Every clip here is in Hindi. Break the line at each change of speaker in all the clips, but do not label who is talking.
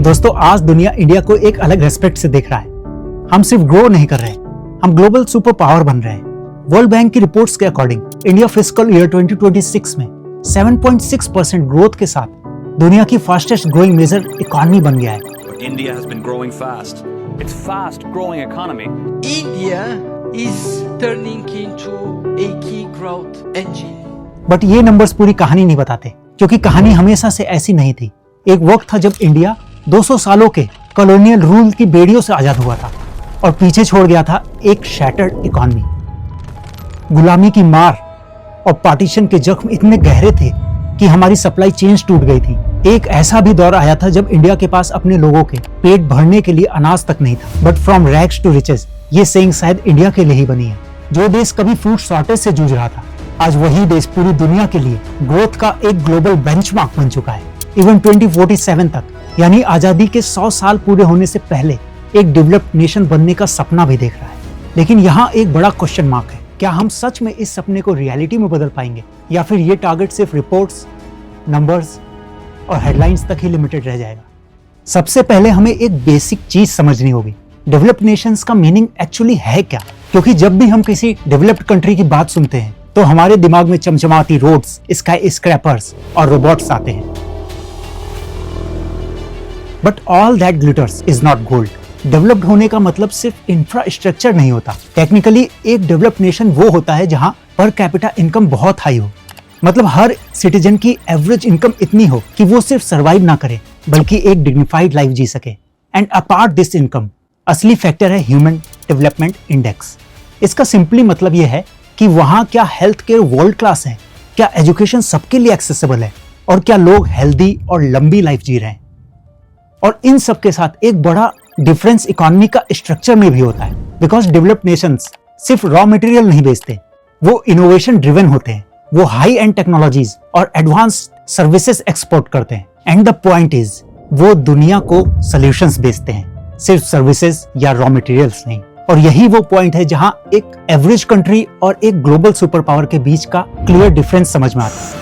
दोस्तों, आज दुनिया इंडिया को एक अलग रेस्पेक्ट से देख रहा है। हम सिर्फ ग्रो नहीं कर रहे, हम ग्लोबल सुपर पावर बन रहे हैं। वर्ल्ड बैंक की रिपोर्ट्स के अकॉर्डिंग इंडिया फिस्कल ईयर 2026 में 7.6% ग्रोथ के साथ दुनिया की फास्टेस्ट ग्रोइंग मेजर इकोनॉमी बन गया है।
India has been growing fast. It's fast growing economy.
India is turning into a key growth engine.
But ये नंबर्स पूरी कहानी नहीं बताते, क्योंकि कहानी हमेशा से ऐसी नहीं थी। एक वक्त था जब इंडिया 200 सालों के कॉलोनियल रूल की बेड़ियों से आजाद हुआ था और पीछे छोड़ गया था एक शैटर्ड इकोनॉमी। गुलामी की मार और पार्टीशन के जख्म इतने गहरे थे कि हमारी सप्लाई चेन्स टूट गई थी। एक ऐसा भी दौर आया था जब इंडिया के पास अपने लोगों के पेट भरने के लिए अनाज तक नहीं था। But from rags to riches, ये सेइंग शायद इंडिया के लिए ही बनी है। जो देश कभी फूड शॉर्टेज से जूझ रहा था, आज वही देश पूरी दुनिया के लिए ग्रोथ का एक ग्लोबल बेंचमार्क बन चुका है। इवन 2047 तक, यानी आजादी के 100 साल पूरे होने से पहले, एक डेवलप्ड नेशन बनने का सपना भी देख रहा है। लेकिन यहाँ एक बड़ा क्वेश्चन मार्क है, क्या हम सच में इस सपने को रियलिटी में बदल पाएंगे, या फिर ये टारगेट सिर्फ रिपोर्ट्स, नंबर्स और हेडलाइंस तक ही लिमिटेड रह जाएगा। सबसे पहले हमें एक बेसिक चीज समझनी होगी, डेवलप्ड नेशंस का मीनिंग एक्चुअली है क्या। क्योंकि जब भी हम किसी डेवलप्ड कंट्री की बात सुनते हैं तो हमारे दिमाग में चमचमाती रोड्स, स्काई स्क्रैपर्स और रोबोट्स आते हैं। But all that glitters is not gold. Developed होने का मतलब सिर्फ इंफ्रास्ट्रक्चर नहीं होता। टेक्निकली एक डेवलप्ड नेशन वो होता है जहां पर कैपिटा इनकम बहुत हाई हो, मतलब हर सिटीजन की एवरेज इनकम इतनी हो कि वो सिर्फ सर्वाइव ना करे बल्कि एक डिग्निफाइड लाइफ जी सके। एंड अपार्ट दिस इनकम, असली फैक्टर है ह्यूमन डेवलपमेंट इंडेक्स। इसका सिंपली मतलब ये है कि वहां क्या हेल्थ केयर वर्ल्ड क्लास है, क्या एजुकेशन सबके लिए एक्सेसिबल है, और क्या लोग हेल्दी और लंबी लाइफ जी रहे हैं। और इन सब के साथ एक बड़ा डिफरेंस इकोनॉमी का स्ट्रक्चर में भी होता है। बिकॉज डेवलप्ड नेशंस सिर्फ रॉ मटेरियल नहीं बेचते, वो इनोवेशन ड्रिवन होते हैं। वो हाई एंड टेक्नोलॉजीज और एडवांस्ड सर्विसेज एक्सपोर्ट करते हैं। एंड द पॉइंट इज, वो दुनिया को सॉल्यूशंस बेचते हैं, सिर्फ सर्विसेज या रॉ मटेरियल्स नहीं। और यही वो पॉइंट है जहां एक एवरेज कंट्री और एक ग्लोबल सुपर पावर के बीच का क्लियर डिफरेंस समझ में आता है।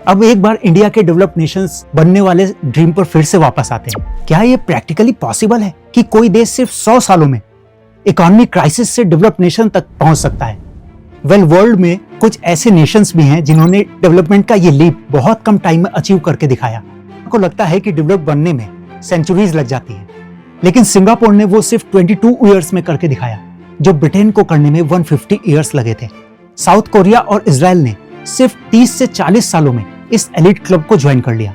अब एक बार इंडिया के डेवलप्ड नेशंस बनने वाले ड्रीम पर फिर से वापस आते हैं। क्या ये प्रैक्टिकली पॉसिबल है कि कोई देश सिर्फ 100 सालों में इकोनॉमिक क्राइसिस से डेवलप्ड नेशन तक पहुंच सकता है? वेल, वर्ल्ड में कुछ ऐसे नेशंस भी हैं जिन्होंने डेवलपमेंट का ये लीप बहुत कम टाइम में अचीव करके दिखाया। आपको लगता है कि डेवलप बनने में सेंचुरीज लग जाती है, लेकिन सिंगापुर ने वो सिर्फ 22 ईयर्स में करके दिखाया, जो ब्रिटेन को करने में 150 ईयर्स लगे थे। साउथ कोरिया और इजराइल ने सिर्फ 30 से 40 सालों में इस एलिट क्लब को ज्वाइन कर लिया।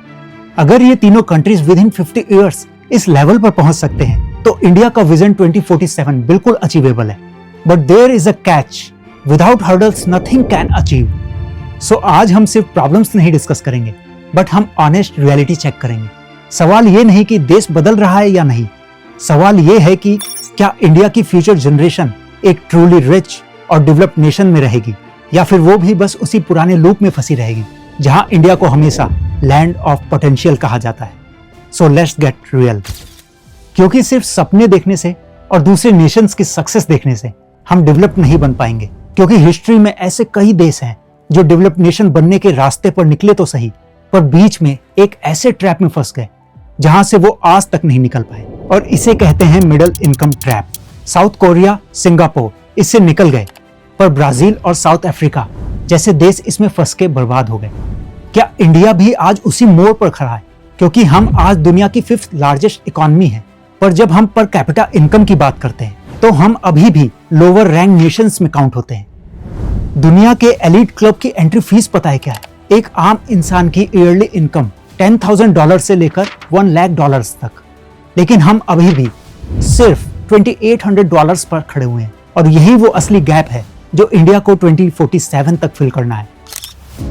अगर ये तीनों कंट्रीज विद इन 50 ईयर्स इस लेवल पर पहुंच सकते हैं तो इंडिया का विजन 2047 बिल्कुल अचीवेबल है। But there is a catch, without hurdles nothing can achieve. So आज हम सिर्फ प्रॉब्लम्स नहीं डिस्कस करेंगे, बट हम ऑनेस्ट रियलिटी चेक करेंगे। सवाल ये नहीं कि देश बदल रहा है या नहीं, सवाल ये है कि क्या इंडिया की फ्यूचर जनरेशन एक ट्रूली रिच और डेवलप्ड नेशन में रहेगी, या फिर वो भी बस उसी पुराने लूप में फंसी रहेगी जहां इंडिया को हमेशा लैंड ऑफ पोटेंशियल कहा जाता है। So let's get real. क्योंकि सिर्फ सपने देखने से और दूसरे नेशंस की सक्सेस देखने से हम डेवलप नहीं बन पाएंगे। क्योंकि हिस्ट्री में ऐसे कई देश हैं जो डेवलप्ड नेशन बनने के रास्ते पर निकले तो सही, पर बीच में एक ऐसे ट्रैप में फंस गए जहां से वो आज तक नहीं निकल पाए, और इसे कहते हैं middle income trap. South Korea, Singapore इससे निकल गए, पर ब्राजील और साउथ अफ्रीका जैसे देश इसमें फंस के बर्बाद हो गए। क्या इंडिया भी आज उसी मोड़ पर खड़ा है? क्योंकि हम आज दुनिया की 5th लार्जेस्ट इकोनॉमी है, पर जब हम पर कैपिटा इनकम की बात करते हैं तो हम अभी भी लोअर रैंक नेशंस में काउंट होते हैं। दुनिया के एलिट क्लब की एंट्री फीस पता है क्या है? एक आम इंसान की ईयरली इनकम $10,000 से लेकर $1 लाख तक, लेकिन हम अभी भी सिर्फ $2,800 पर खड़े हुए हैं। और यही वो असली गैप है जो इंडिया को 2047 तक फिल करना है।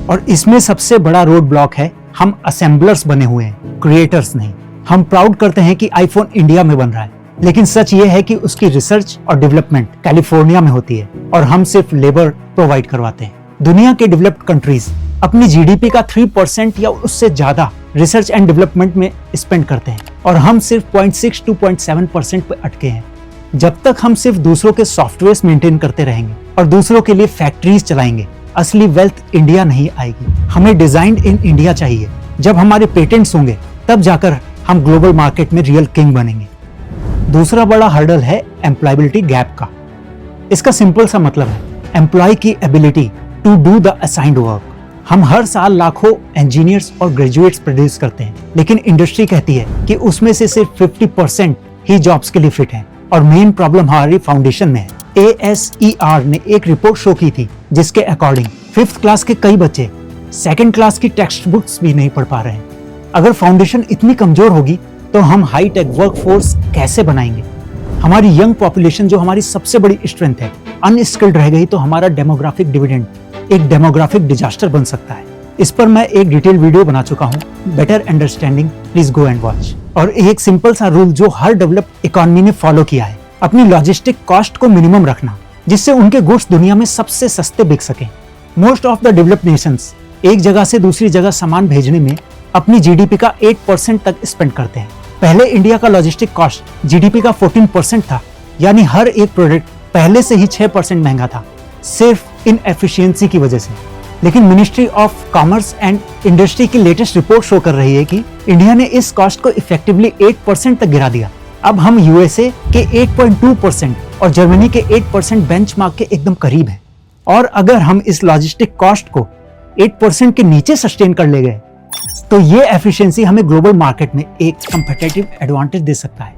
और इसमें सबसे बड़ा रोड ब्लॉक है, हम असेंबलर्स बने हुए हैं, क्रिएटर्स नहीं। हम प्राउड करते हैं कि आईफोन इंडिया में बन रहा है, लेकिन सच ये है कि उसकी रिसर्च और डेवलपमेंट कैलिफोर्निया में होती है और हम सिर्फ लेबर प्रोवाइड करवाते हैं। दुनिया के डेवलप्ड कंट्रीज अपनी जीडीपी का 3% या उससे ज्यादा रिसर्च एंड डेवलपमेंट में स्पेंड करते हैं, और हम सिर्फ 0.6 to 0.7% पे अटके हैं। जब तक हम सिर्फ दूसरों के सॉफ्टवेयर मेंटेन करते रहेंगे और दूसरों के लिए फैक्ट्रीज चलाएंगे, असली वेल्थ इंडिया नहीं आएगी। हमें डिजाइन इन इंडिया चाहिए, जब हमारे पेटेंट्स होंगे तब जाकर हम ग्लोबल मार्केट में रियल किंग बनेंगे। दूसरा बड़ा हर्डल है एम्प्लॉयबिलिटी गैप का। इसका सिंपल सा मतलब है एम्प्लॉय की ability to do the assigned work. हम हर साल लाखों इंजीनियर्स और ग्रेजुएट्स प्रोड्यूस करते हैं, लेकिन इंडस्ट्री कहती है कि उसमें से सिर्फ 50% ही जॉब्स के लिए फिट हैं और मेन प्रॉब्लम हमारी फाउंडेशन में है। ASER ने एक रिपोर्ट शो की थी जिसके अकॉर्डिंग 5th क्लास के कई बच्चे 2nd क्लास की टेक्स्ट बुक्स भी नहीं पढ़ पा रहे हैं। अगर फाउंडेशन इतनी कमजोर होगी तो हम हाई टेक वर्कफोर्स कैसे बनाएंगे? हमारी यंग पॉपुलेशन जो हमारी सबसे बड़ी स्ट्रेंथ है अनस्किल्ड रह गई तो हमारा डेमोग्राफिक डिविडेंड एक डेमोग्राफिक डिजास्टर बन सकता है। इस पर मैं एक डिटेल वीडियो बना चुका हूँ, better understanding, please go and watch. और एक सिंपल सा रूल जो हर डेवलप्ड इकोनॉमी ने फॉलो किया है, अपनी लॉजिस्टिक कॉस्ट को मिनिमम रखना, जिससे उनके गुड्स दुनिया में सबसे सस्ते बिक सके। Most of the developed Nations एक जगह से दूसरी जगह सामान भेजने में अपनी जीडीपी का 8% तक स्पेंड करते हैं। पहले इंडिया का लॉजिस्टिक कॉस्ट जीडीपी का 14% था, यानी हर एक प्रोडक्ट पहले से ही 6% महंगा था, सिर्फ इन एफिशिएंसी की वजह से। लेकिन ministry of commerce and industry की लेटेस्ट रिपोर्ट शो कर रही है कि इंडिया ने इस कॉस्ट को इफेक्टिवली 8% तक गिरा दिया। अब हम यूएसए के 8.2% और जर्मनी के 8% बेंचमार्क के एकदम करीब हैं। और अगर हम इस लॉजिस्टिक कॉस्ट को 8% के नीचे सस्टेन कर ले गए तो ये एफिशिएंसी हमें ग्लोबल मार्केट में एक कंपेटिटिव एडवांटेज दे सकता है।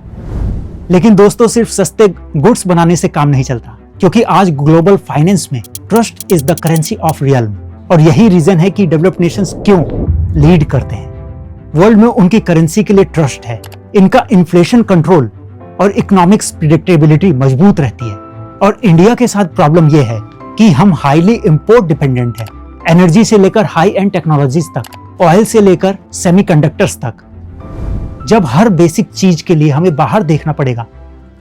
लेकिन दोस्तों, सिर्फ सस्ते गुड्स बनाने से काम नहीं चलता, क्योंकि आज ग्लोबल फाइनेंस में trust is the currency of realm. और यही रीजन है कि डेवलप्ड नेशंस क्यों लीड करते हैं। वर्ल्ड में उनकी करेंसी के लिए ट्रस्ट है, इनका इन्फ्लेशन कंट्रोल और इकोनॉमिक्स प्रिडिक्टेबिलिटी मजबूत रहती है। और इंडिया के साथ प्रॉब्लम यह है कि हम हाईली इंपोर्ट डिपेंडेंट हैं, एनर्जी से लेकर हाई एंड टेक्नोलॉजीज तक, ऑयल से लेकर सेमीकंडक्टर्स तक। जब हर बेसिक चीज के लिए हमें बाहर देखना पड़ेगा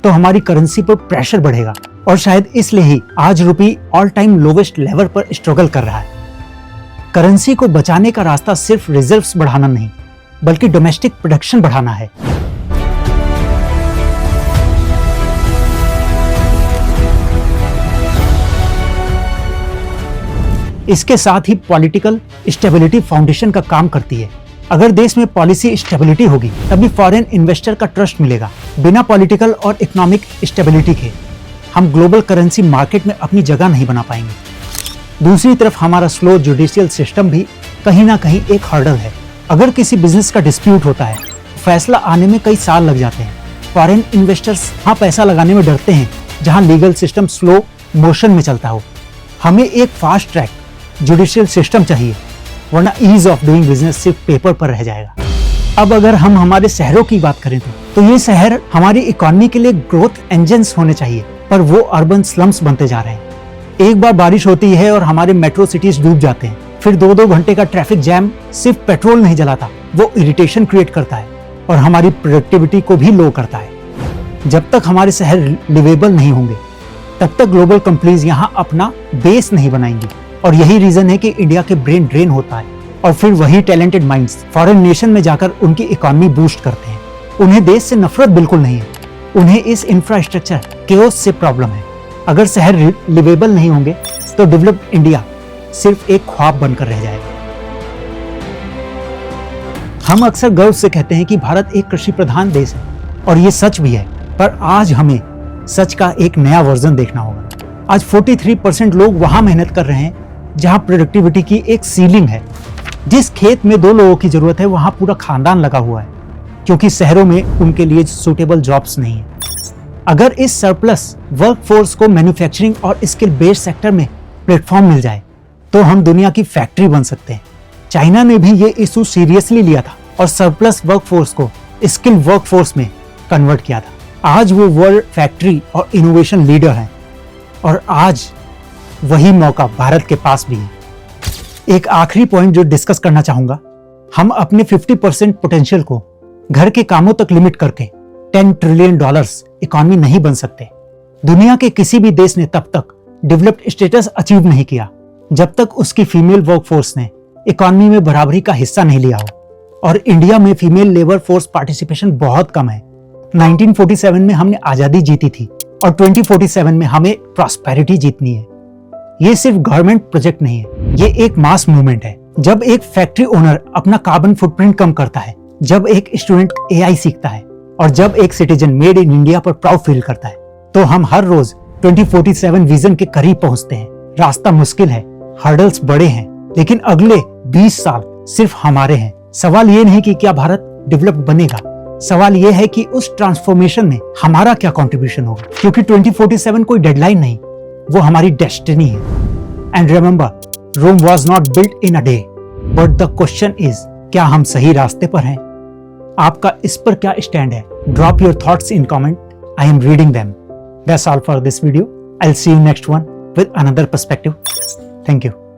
तो हमारी करेंसी पर प्रेशर बढ़ेगा, और शायद इसलिए ही आज रुपी ऑल टाइम लोवेस्ट लेवल पर स्ट्रगल कर रहा है। करेंसी को बचाने का रास्ता सिर्फ रिजर्व्स बढ़ाना नहीं, बल्कि डोमेस्टिक प्रोडक्शन बढ़ाना है। इसके साथ ही पॉलिटिकल स्टेबिलिटी फाउंडेशन का काम करती है। अगर देश में पॉलिसी स्टेबिलिटी होगी तभी फॉरेन इन्वेस्टर का ट्रस्ट मिलेगा। बिना पॉलिटिकल और इकोनॉमिक स्टेबिलिटी के हम ग्लोबल करेंसी मार्केट में अपनी जगह नहीं बना पाएंगे। दूसरी तरफ हमारा स्लो जुडिशियल सिस्टम भी कहीं ना कहीं एक हर्डल है। अगर किसी बिजनेस का डिस्प्यूट होता है, फैसला आने में कई साल लग जाते हैं। फॉरेन इन्वेस्टर्स वहाँ पैसा लगाने में डरते हैं जहाँ लीगल सिस्टम स्लो मोशन में चलता हो। हमें एक फास्ट ट्रैक जुडिशियल सिस्टम चाहिए, वरना ईज ऑफ डूइंग बिजनेस सिर्फ पेपर पर रह जाएगा। अब अगर हम हमारे शहरों की बात करें तो ये शहर हमारी इकोनॉमी के लिए ग्रोथ इंजन्स होने चाहिए, पर वो अर्बन स्लम्स बनते जा रहे हैं। एक बार बारिश होती है और हमारे मेट्रो सिटीज डूब जाते हैं, फिर 2-2 घंटे का ट्रैफिक जैम सिर्फ पेट्रोल नहीं जलाता, वो इरिटेशन क्रिएट करता है और हमारी प्रोडक्टिविटी को भी लो करता है। जब तक हमारे शहर लिवेबल नहीं होंगे तब तक ग्लोबल कंपनीज यहाँ अपना बेस नहीं बनाएंगी। और यही रीजन है कि इंडिया के ब्रेन ड्रेन होता है और फिर वही टैलेंटेड माइंड्स फॉरेन नेशन में जाकर उनकी इकोनॉमी बूस्ट करते हैं। उन्हें देश से नफरत बिल्कुल नहीं है, उन्हें इस इंफ्रास्ट्रक्चर केओस से प्रॉब्लम है। अगर शहर लिवेबल नहीं होंगे तो डेवलप्ड इंडिया सिर्फ एक ख्वाब बनकर रह जाएगा। हम अक्सर गर्व से कहते हैं कि भारत एक कृषि प्रधान देश है, और ये सच भी है, पर आज हमें सच का एक नया वर्जन देखना होगा। आज 43% लोग वहां मेहनत कर रहे हैं जहां प्रोडक्टिविटी की एक सीलिंग है। जिस खेत में 2 लोगों की जरूरत है वहां पूरा खानदान लगा हुआ है, क्योंकि शहरों में उनके लिए सूटेबल जॉब्स नहीं है। अगर इस सरप्लस वर्कफोर्स को मैन्युफैक्चरिंग और स्किल बेस्ड सेक्टर में प्लेटफॉर्म मिल जाए तो हम दुनिया की फैक्ट्री बन सकते हैं। चाइना ने भी ये इशू सीरियसली लिया था और सरप्लस वर्कफोर्स को स्किल वर्कफोर्स में कन्वर्ट किया था। आज वो वर्ल्ड फैक्ट्री और इनोवेशन लीडर हैं, और आज वही मौका भारत के पास भी है। एक आखिरी पॉइंट जो डिस्कस करना चाहूंगा, हम अपने 50% पोटेंशियल को घर के कामों तक लिमिट करके $10 ट्रिलियन इकोनॉमी नहीं बन सकते। दुनिया के किसी भी देश ने तब तक डेवलप्ड स्टेटस अचीव नहीं किया जब तक उसकी फीमेल वर्कफोर्स ने इकोनॉमी में बराबरी का हिस्सा नहीं लिया हो। और इंडिया में फीमेल लेबर फोर्स पार्टिसिपेशन बहुत कम है। 1947 में हमने आजादी जीती थी और 2047 में हमें प्रॉस्पेरिटी जीतनी है। ये सिर्फ गवर्नमेंट प्रोजेक्ट नहीं है, ये एक मास मूवमेंट है जब एक फैक्ट्री ओनर अपना कार्बन फुटप्रिंट कम करता है, जब एक स्टूडेंट एआई सीखता है और जब एक सिटीजन मेड इन इंडिया पर प्राउड फील करता है, तो हम हर रोज 2047 विजन के करीब पहुंचते हैं। रास्ता मुश्किल है, हर्डल्स बड़े हैं, लेकिन अगले 20 साल सिर्फ हमारे हैं। सवाल ये नहीं कि क्या भारत डेवलप बनेगा, सवाल ये है कि उस ट्रांसफॉर्मेशन में हमारा क्या कंट्रीब्यूशन होगा, क्योंकि 2047 कोई डेडलाइन नहीं, वो हमारी डेस्टिनी है। And remember, Rome was not built in a day, but the question is, क्या हम सही रास्ते पर हैं? आपका इस पर क्या स्टैंड है? Drop your thoughts in comment, I am reading them. That's all for this video, I will see you next one with another perspective. Thank you.